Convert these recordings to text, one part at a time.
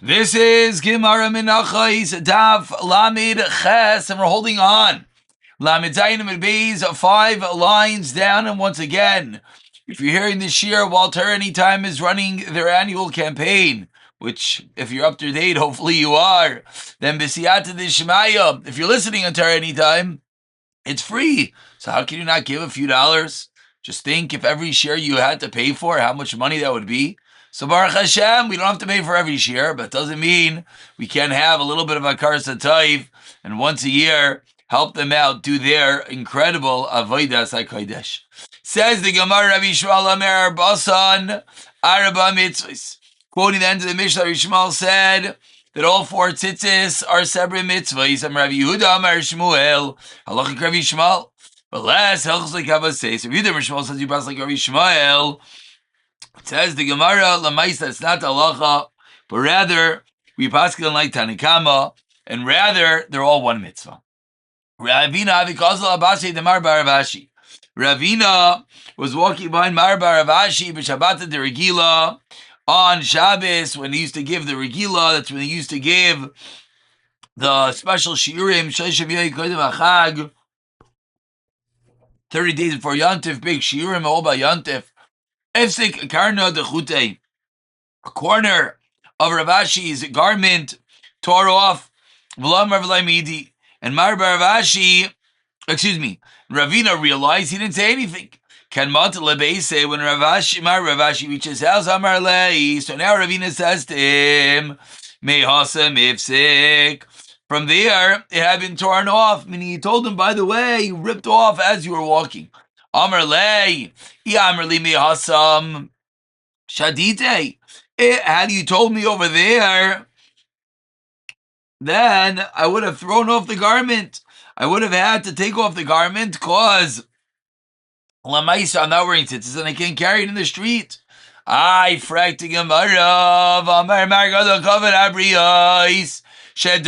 This is Gemara Menachos Daf Lamed Ches, and we're holding on. Lamed Zayin and Beis, 5 lines down, and once again, if you're hearing this year while Torah Anytime is running their annual campaign, which, if you're up to date, hopefully you are, then B'siyata D'Shemaya, if you're listening on Torah Anytime, it's free. So how can you not give a few dollars? Just think if every share you had to pay for, how much money that would be. So Baruch Hashem, we don't have to pay for every share, but it doesn't mean we can't have a little bit of Akar Satayv and once a year help them out, do their incredible Avodas HaKodesh. Says the Gemara Rabbi Yishmael Amer Basan Arba Mitzvahs. Quoting the end of the Mishnah, Rabbi Yishmael said that all 4 tzitzis are separate mitzvahs. I'm Rabbi Yehuda Amar Shmuel, halachic Rabbi Yishmael. But less helchos like Hava says. Rabbi Yehuda Amar Shmuel says you pass like Rabbi Yishmael. It says the Gemara Lamaisa, it's not halacha, but rather we paskin like Tanakama, and rather they're all one mitzvah. Ravina Avikazal Abasi Demar Baravashi. Ravina was walking behind Mar Baravashi b'Shabbat de Regila on Shabbos when he used to give the Regila. That's when he used to give the special shiurim, 30 days before Yontif, big shiurim, all by Yontif. Efsik karna dechute, a corner of Ravashi's garment tore off. And Mar Baravashi, Ravina realized he didn't say anything. Can Matalebe when Mar Ravashi reaches his house, Amar Lei. So now Ravina says to him, Mehasem Ifsik. From there, it had been torn off, meaning he told him, by the way, you ripped off as you were walking. Amar Lei, Amar Li Mehasam Shadite. Had you told me over there, then I would have thrown off the garment. I would have had to take off the garment because Lamaisa, I'm not wearing tzitzis and I can't carry it in the street. I fracting Gemara, Amar Margado Kovet Abriyos. Why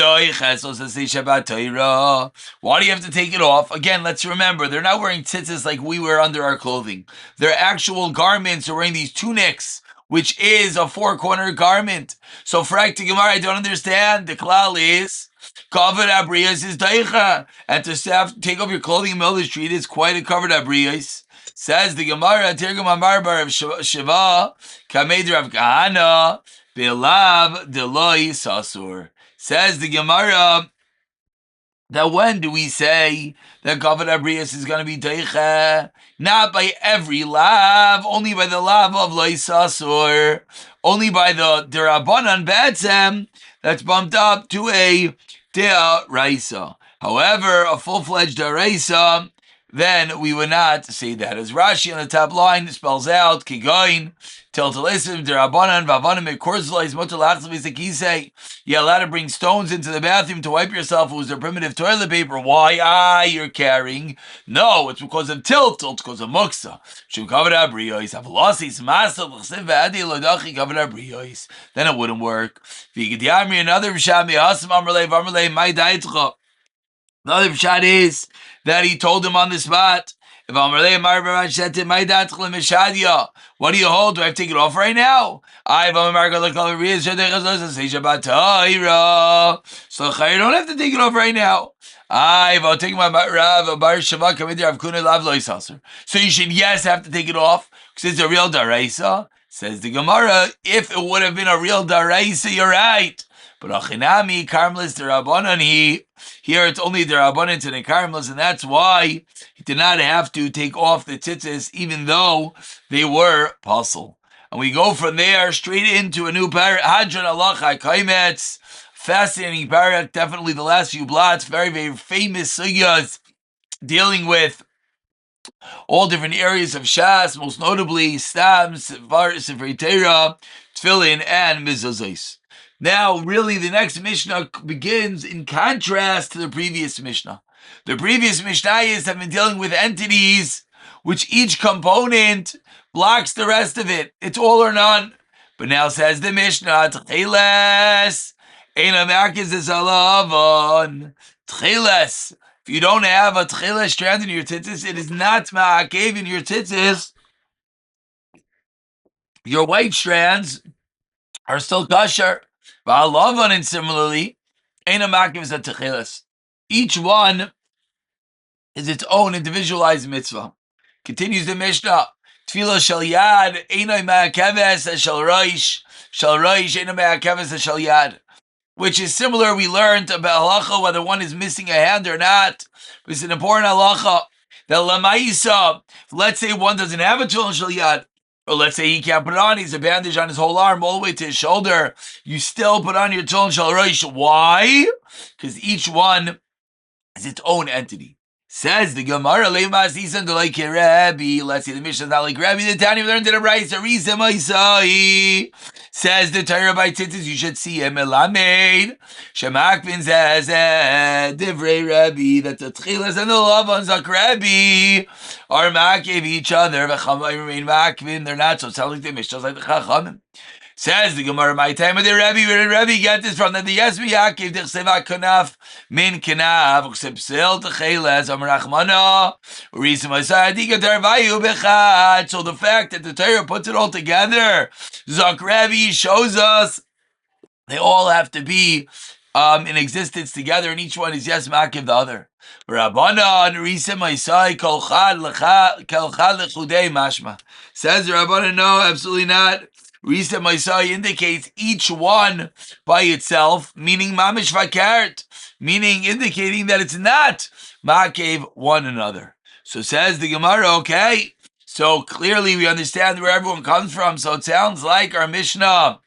do you have to take it off? Again, let's remember, they're not wearing tzitzis like we wear under our clothing. They're actual garments. They're wearing these tunics, which is a 4-corner garment. So, Frak to Gemara, I don't understand. The klal is, covered abriyos is daicha. And to take off your clothing in the middle of the street is quite a covered abriyos. Says the Gemara, Tirgum Amar Bar of Shiva, Kamed Rav Kahana, Belav Deloi Sasur. Says the Gemara, that when do we say that Kavod Abrius is going to be Deicha? Not by every lav, only by the lav of Loisasur, only by the Derabanan Batsem that's bumped up to a Dea Raisa. However, a full-fledged Deraisa, then we would not say that. As Rashi on the top line spells out, Kigoin, Teltelisim, Derabanan, Vavanim, Korzlais, Motalachzavizakise. You're allowed to bring stones into the bathroom to wipe yourself. It was their primitive toilet paper. Why? You're carrying. No, it's because of tilt. It's because of muksa. Then it wouldn't work. Another shot is that he told him on the spot, what do you hold? Do I have to take it off right now? So I don't have to take it off right now. So you should, yes, have to take it off because it's a real daraisa. Says the Gemara, if it would have been a real daraisa, you're right. But achinami karmelis derabanan, here it's only derabanan to the karmelis, and that's why he did not have to take off the tzitzis, even though they were puzzle. And we go from there straight into a new parak, Hadron Alacha Kaimetz, fascinating parak, definitely the last few blots, very, very famous sugyas, dealing with all different areas of Shas, most notably Stam, Sefer Torah, Tefillin, and Mizazos. Now, really, the next Mishnah begins in contrast to the previous Mishnah. The previous Mishnayos have been dealing with entities which each component blocks the rest of it. It's all or none. But now says the Mishnah, Tchiles, Einamakis is alavon. Tchiles. If you don't have a tchiles strand in your tzitzis, it is not ma'akev in your tzitzis. Your white strands are still kosher. V'alavan, and similarly, Eina Makiv is a Techeles. Each one is its own individualized mitzvah. Continues the Mishnah. Tefillah shel yad, Einai Ma'akeves shel roish Einai Ma'akeves shel yad. Which is similar, we learned about halacha, whether one is missing a hand or not. It's an important halacha. That lamaisa, let's say one doesn't have a tefillin shel yad, or let's say he can't put it on, he's a bandage on his whole arm all the way to his shoulder, you still put on your tefillin shel roish. Why? Because each one is its own entity. Says the Gemara, Lemas Isan to like Rabbi. Let's see, the Mishnah is not like Rabbi. The Tanya learned in a Brayso. Risa Maisai. Says the Torah by Tzitzis, you should see him Elamed. Shemakvin says, Divrei Rabbi, that the Tchilas and the Lavans like Rabbi are Makiv each other. V'chamay remain Makvin. They're not, so it sounds like the Mishnah, like the Chachamim. Says the Gemara, my time with the Rebbe, where did Rebbe get this from? That the Yesmi Yaakov, the Chseva Kanaf, Min Kanaf, Chsepsil, Techeles, Amar Achmana, Urisa Masai, Dika Tarvayu Bechad. So the fact that the Torah puts it all together, Zok Rebbe shows us they all have to be in existence together, and each one is yes makiv the other. Rabbanan Risa Masai Kol Chad Lechudei Mashma. Says the Rabbanan, no, absolutely not. Risa Maisai indicates each one by itself, meaning mamish vakart, meaning indicating that it's not makev one another. So says the Gemara, okay, so clearly we understand where everyone comes from, so it sounds like our Mishnah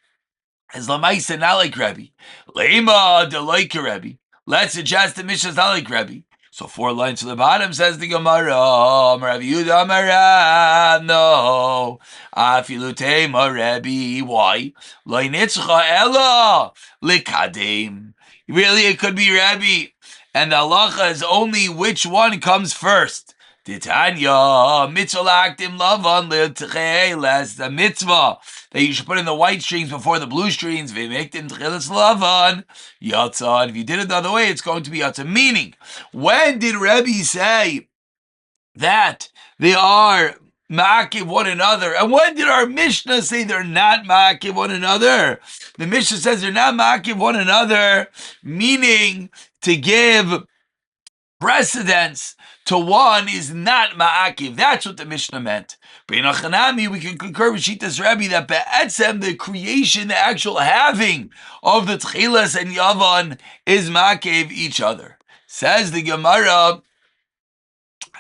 is lamaisa not like Rebbe. Lema de like Rebbe. Let's suggest the Mishnah is not like Rebbe. So 4 lines to the bottom says the Gemara, Rav Yehuda Amarav, no, afilu tema Rebbe. Why? Lo nitzcha ela likadim. Really, it could be Rebbe, and the halacha is only which one comes first. Titanya mitzvah lakdim lavan l'tcheles, the mitzvah that you should put in the white strings before the blue strings. V'mektim tcheles lavan yatsa. If you did it the other way, it's going to be yatsa. Meaning, when did Rebbe say that they are ma'akiv one another? And when did our Mishnah say they're not ma'akiv one another? The Mishnah says they're not ma'akiv one another, meaning to give precedence to one is not ma'akiv. That's what the Mishnah meant. But in Achanami, we can concur with Shitas Rebbe that be'etzem, the creation, the actual having of the Tchilas and Yavan is ma'akiv each other. Says the Gemara,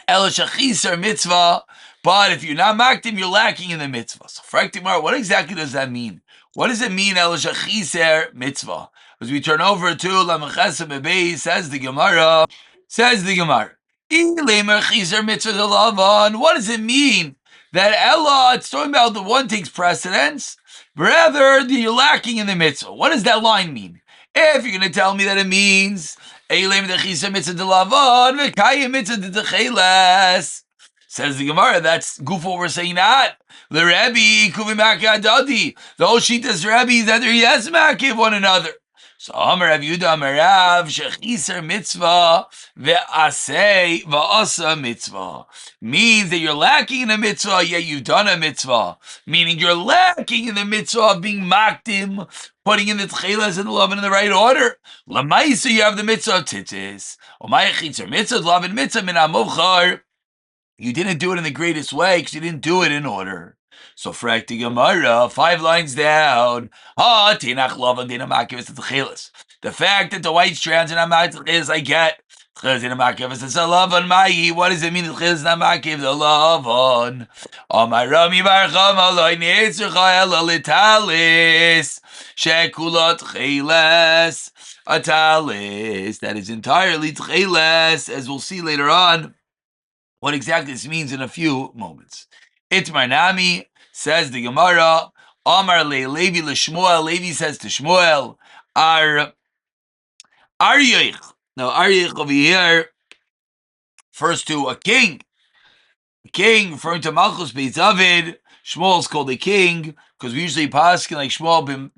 El Shachiser mitzvah, but if you're not maktim, you're lacking in the mitzvah. So, Frak Gemara, what exactly does that mean? What does it mean, El Shachiser mitzvah? As we turn over to Lamechesem Ebei, says the Gemara, what does it mean that Ella, it's talking about the one takes precedence, rather you're lacking in the mitzvah? What does that line mean? If you're going to tell me that it means says the Gemara, that's goof what we're saying that. The Rebbe, the whole Shitas Rebbe is that they're yes makiv one another. So Amar Rav Yehuda Amar Rav shechiser mitzvah ve'asei va'asa mitzvah means that you're lacking in a mitzvah, yet you've done a mitzvah. Meaning you're lacking in the mitzvah of being maktim, putting in the tchelas and the love in the right order. Lamaisa, you have the mitzvah of tzitzis. Omaya chiser mitzvah, love and mitzvah min amuchar. You didn't do it in the greatest way because you didn't do it in order. So frak the Gemara, 5 lines down. The fact that the white strands are not makiv, I get. What does it mean? The is not makiv the lavan. Rami barcham aloi netzurcha ela litalis shekulot tcheles atalis. That is entirely tcheles, as we'll see later on. What exactly this means in a few moments. Itmar Nami, says the Gemara, Amar le Levi l'Shmuel, Levi says to Shmuel, Aryech. Now Aryech over here refers to a king. A king, referring to Menachos Beis David. Shmuel is called a king, because we usually paskin like Shmuel in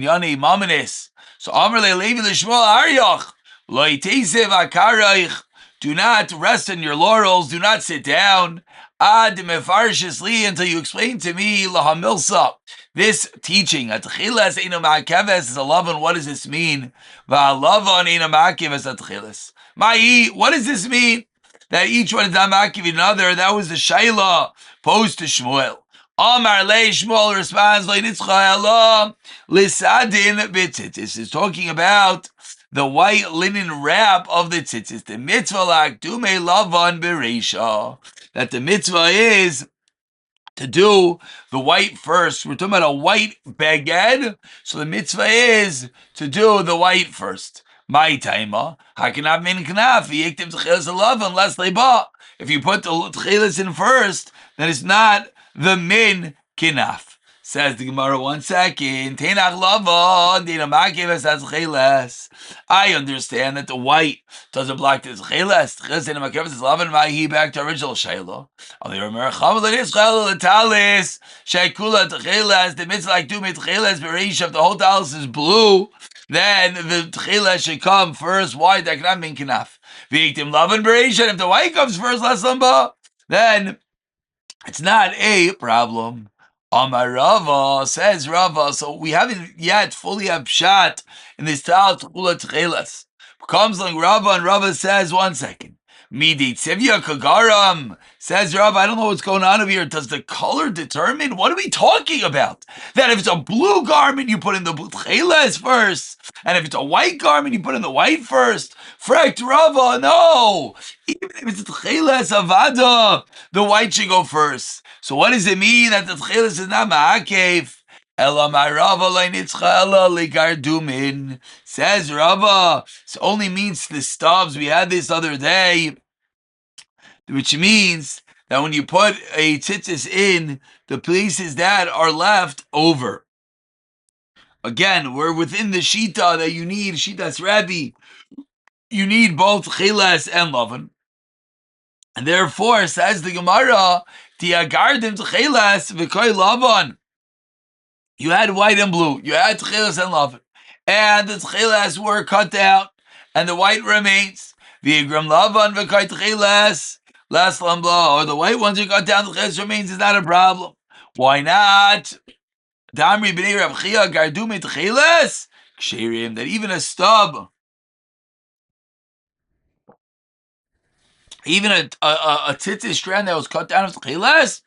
Yane Mamanis. So Amar le Levi l'Shmuel, Aryech, lo yitesev akarayich. Do not rest on your laurels. Do not sit down. Until you explain to me lahamilsa, This teaching, Atchilas Eino Ma'akeves is a Lavan. What does this mean? Va'Lavan Eino Ma'akeves Atchilas. Ma'i, what does this mean? That each one is not Ma'akev another. That was the Shaila posed to Shmuel. Amar Le Shmuel responds, Le Nitzcha Elah Lisadin B'tzitzis. Is talking about the white linen wrap of the tzitzis. The mitzvah L'akdume Lavan Bereisha. That the mitzvah is to do the white first. We're talking about a white beged, so the mitzvah is to do the white first. My taima, hakanab min knaf, yiktim tchilas alav unless leba. If you put the tchilas in first, then it's not the min kinaf. Says the Gemara, 1 second. Tenach lava, dina makivas as tchilas. I understand that the white doesn't block the tchilas. Tchilas dina makivas is lava, and mahi back to original shayla. Ali Ramer Chamal Israel Latalis Shaikula Tchilas. The mitzvah like do tchilas bereish. If the whole talis is blue, then the tchilas should come first. Why? That cannot mean kinaf. Victim lavan bereish. If the white comes first, less lamba, then it's not a problem. Amar Rava, says Rava. So we haven't yet fully have pshat in this talis tchilas. Comes like Rava, and Rava says, 1 second. Midi tzivya kagaram, says Rav, I don't know what's going on over here. Does the color determine? What are we talking about? That if it's a blue garment, you put in the blue tcheles first, and if it's a white garment, you put in the white first. Frekt Rava, no. Even if it's a tcheles avada, the white should go first. So what does it mean that the tcheles is not ma'akev? Ela ma'rava le'nitzcha ela le'gardumin. Says Rava, it only means the stubs. We had this other day, which means that when you put a tzitzis in, the places that are left over. Again, we're within the shita that you need, shitas Rabbi. You need both chilas and lavan. And therefore, says the Gemara, tiagardim tchilas v'koy lavan. You had white and blue. You had tchilas and lavan. And the tchilas were cut down, and the white remains. V'yigram lavan v'koy tchilas las lambla. Or the white ones are cut down, the tchilas remains is not a problem. Why not? Damri b'nei Rav Chia gardumi tchilas ksherim. That even a stub, even a tzitzis strand that was cut down of tchilas,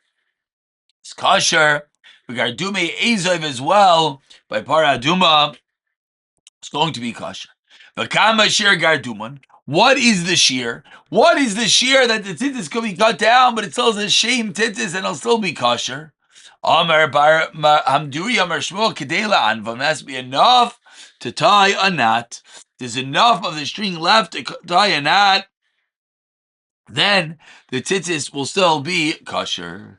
it's kosher. Gardume ezov as well by paraduma. It's going to be kosher. V'kama shir garduman. What is the shear? What is the shear that the tzitzis could be cut down, but it still is a shame tzitzis and it'll still be kosher? Amar bar hamduri amar shmuel kedela anvam. There has to be enough to tie a knot. There's enough of the string left to tie a knot. Then the tzitzis will still be kosher.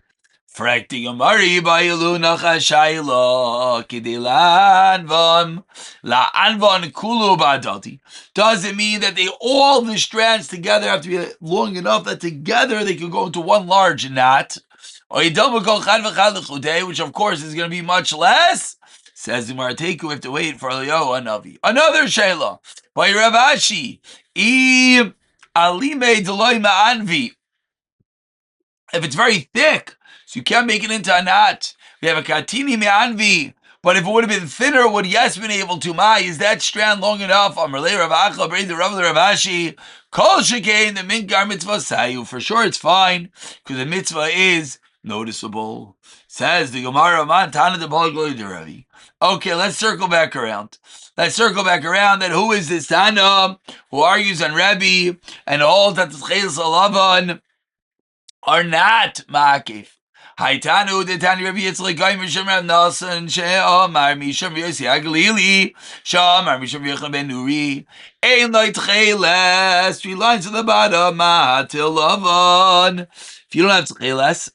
Frakti Amari Bayilu Nachashayla Kidilanvam La Anvan Kulu Badati. Does it mean that all the strands together have to be long enough that together they can go into one large knot? Or which of course is going to be much less? Says the Marteku, we have to wait for Eliyahu Hanavi. Another Shayla by Rav Ashi. Alime Deloy Ma'anvi. If it's very thick, so you can't make it into a knot. We have a katini me'anvi, but if it would have been thinner, would yes been able to? Is that strand long enough? Amrlei Rav Acha, bring the Rav Ashi. Kol shekain the minkar mitzvah sayu. For sure, it's fine because the mitzvah is noticeable. Says the Gemara Man Tana de Balgoli de Ravi. Okay, let's circle back around. That who is this Tana who argues on Rabbi and holds that the tchelis alavan are not ma'akif? Haitanu the Tani Rabbi Yitzchak Goyim Misham Rav Nasan She'amar Misham Yossi Agalili She'amar Misham Yechon Ben Nuri Ein Lo Tcheles. 3 lines at the bottom. Ma'atil lavan. If you don't have tcheles,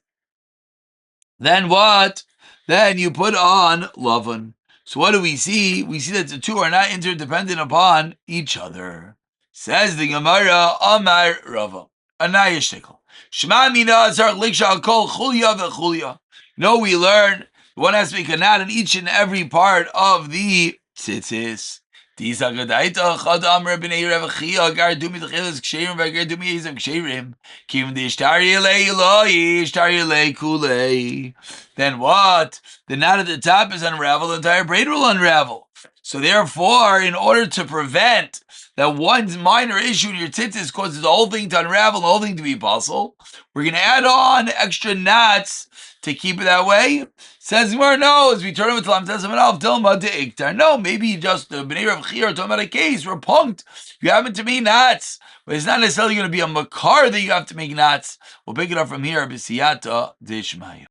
then what? Then you put on lavan. So what do we see? We see that the two are not interdependent upon each other. Says the Gemara, Amar Rava, Anaya Shtickle. Shema mina azar liksha kol chulya v'chulya. No, we learn one has to make a knot in each and every part of the tzitzis. Disagadaita chad amr b'nei Rav Chia gar dumi d'chilas ksherim v'gar dumi yizam ksherim kim d'ishtari elei eloi ishtari elei kulei. Then what? The knot at the top is unraveled, the entire braid will unravel. So therefore, in order to prevent that one minor issue in your tzitzis causes the whole thing to unravel, the whole thing to be puzzle, we're going to add on extra knots to keep it that way. Says Gemara, no, as we turn over to Lam Tesam and Alf Dilma de Iktar. No, maybe just the Bnei Rav Chia are talking about a case where punked. You happen to make knots, but it's not necessarily going to be a makar that you have to make knots. We'll pick it up from here. B'siyata Dishmaya.